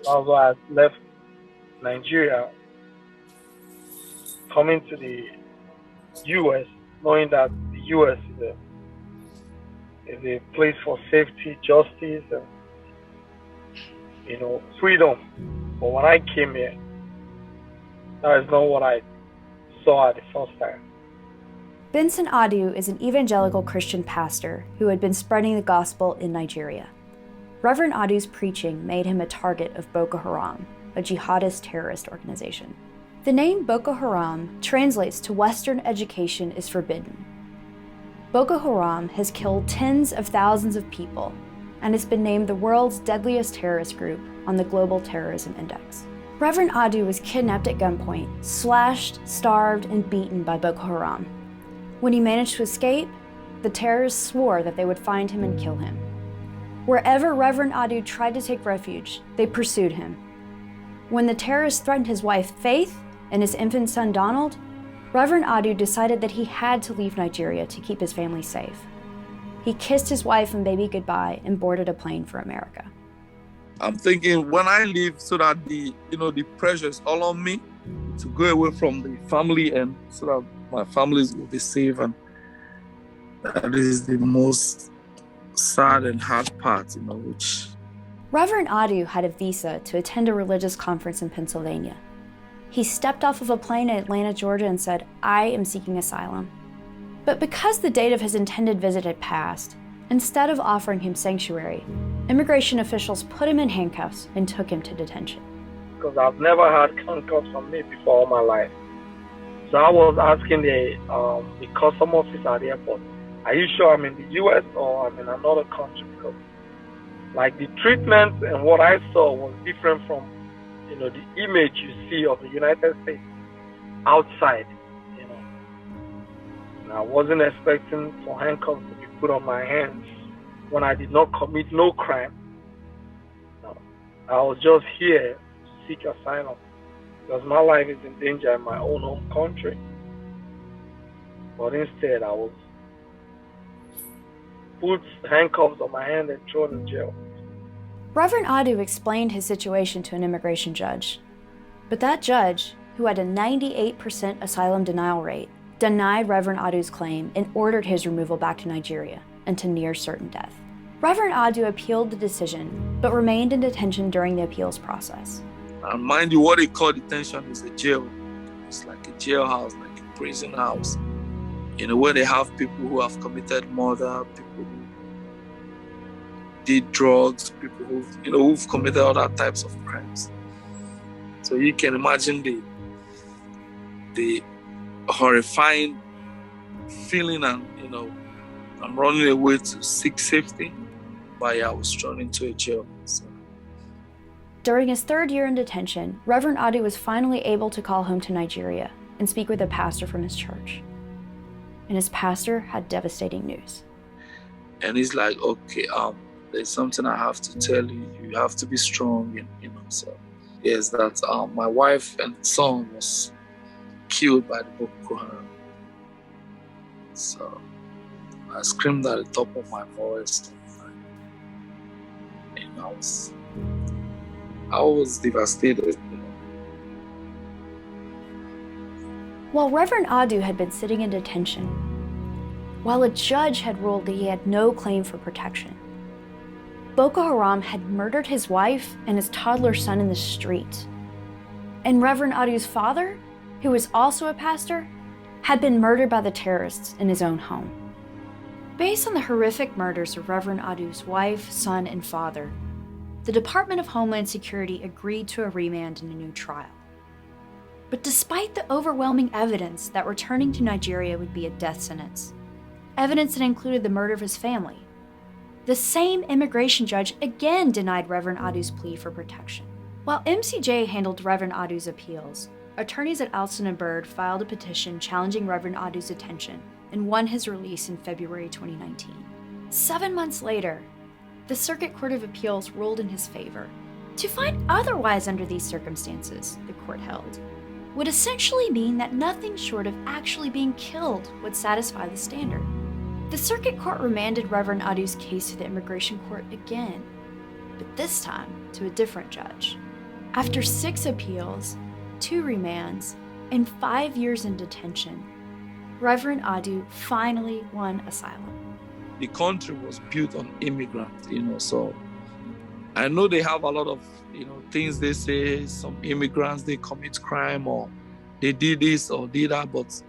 Although I left Nigeria, coming to the U.S., knowing that the U.S. is a place for safety, justice, and freedom. But when I came here, that is not what I saw at the first time. Benson Adu is an evangelical Christian pastor who had been spreading the gospel in Nigeria. Reverend Adu's preaching made him a target of Boko Haram, a jihadist terrorist organization. The name Boko Haram translates to Western education is forbidden. Boko Haram has killed tens of thousands of people and has been named the world's deadliest terrorist group on the Global Terrorism Index. Reverend Adu was kidnapped at gunpoint, slashed, starved, and beaten by Boko Haram. When he managed to escape, the terrorists swore that they would find him and kill him. Wherever Reverend Adu tried to take refuge, they pursued him. When the terrorists threatened his wife Faith and his infant son Donald, Reverend Adu decided that he had to leave Nigeria to keep his family safe. He kissed his wife and baby goodbye and boarded a plane for America. I'm thinking when I leave so that the pressure is all on me to go away from the family and so that my families will be safe, and that is the most sad and hard part, which... Reverend Adu had a visa to attend a religious conference in Pennsylvania. He stepped off of a plane in Atlanta, Georgia and said, "I am seeking asylum." But because the date of his intended visit had passed, instead of offering him sanctuary, immigration officials put him in handcuffs and took him to detention. Because I've never had handcuffs on me before all my life. So I was asking the custom officer at the airport, "Are you sure I'm in the U.S. or I'm in another country?" Because the treatment and what I saw was different from the image you see of the United States outside. And I wasn't expecting for handcuffs to be put on my hands when I did not commit no crime. No, I was just here to seek asylum because my life is in danger in my own home country. But instead, I was put handcuffs on my hand and thrown in jail. Reverend Adu explained his situation to an immigration judge. But that judge, who had a 98% asylum denial rate, denied Reverend Adu's claim and ordered his removal back to Nigeria and to near certain death. Reverend Adu appealed the decision, but remained in detention during the appeals process. And mind you, what they call detention is a jail. It's like a jailhouse, like a prison house. Where they have people who have committed murder, people who did drugs, people who've committed other types of crimes. So you can imagine the horrifying feeling, and I'm running away to seek safety, but I was thrown into a jail. So. During his third year in detention, Reverend Adu was finally able to call home to Nigeria and speak with a pastor from his church. And his pastor had devastating news. And he's like, "Okay, there's something I have to tell you. You have to be strong." And so yes, that my wife and son was killed by the Boko Haram. So I screamed at the top of my voice, and I was devastated. While Reverend Adu had been sitting in detention, while a judge had ruled that he had no claim for protection, Boko Haram had murdered his wife and his toddler son in the street. And Reverend Adu's father, who was also a pastor, had been murdered by the terrorists in his own home. Based on the horrific murders of Reverend Adu's wife, son, and father, the Department of Homeland Security agreed to a remand and a new trial. But despite the overwhelming evidence that returning to Nigeria would be a death sentence, evidence that included the murder of his family, the same immigration judge again denied Reverend Adu's plea for protection. While MCJ handled Reverend Adu's appeals, attorneys at Alston and Byrd filed a petition challenging Reverend Adu's detention and won his release in February 2019. 7 months later, the Circuit Court of Appeals ruled in his favor. To find otherwise under these circumstances, the court held, would essentially mean that nothing short of actually being killed would satisfy the standard. The Circuit Court remanded Reverend Adu's case to the Immigration Court again, but this time to a different judge. After 6 appeals, 2 remands, and 5 years in detention, Reverend Adu finally won asylum. The country was built on immigrants, so I know they have a lot of, things they say, some immigrants, they commit crime or they did this or did that, but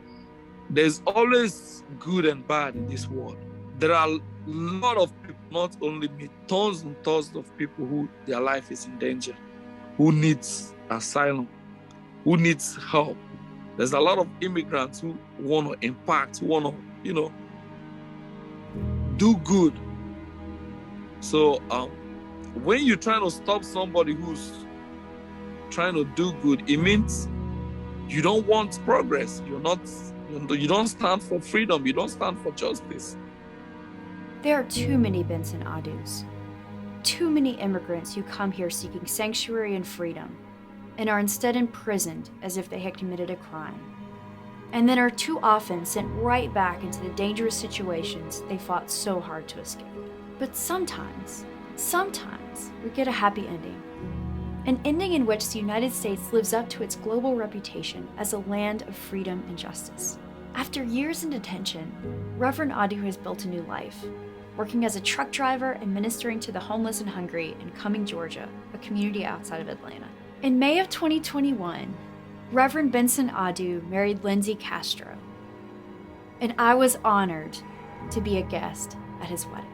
there's always good and bad in this world. There are a lot of people, not only me, tons and tons of people who their life is in danger, who needs asylum, who needs help. There's a lot of immigrants who want to impact, who want to, do good. So when you're trying to stop somebody who's trying to do good, it means you don't want progress. You don't stand for freedom. You don't stand for justice. There are too many Benson Adus, too many immigrants who come here seeking sanctuary and freedom, and are instead imprisoned as if they had committed a crime, and then are too often sent right back into the dangerous situations they fought so hard to escape. But sometimes we get a happy ending. An ending in which the United States lives up to its global reputation as a land of freedom and justice. After years in detention, Reverend Adu has built a new life, working as a truck driver and ministering to the homeless and hungry in Cumming, Georgia, a community outside of Atlanta. In May of 2021, Reverend Benson Adu married Lindsay Castro, and I was honored to be a guest at his wedding.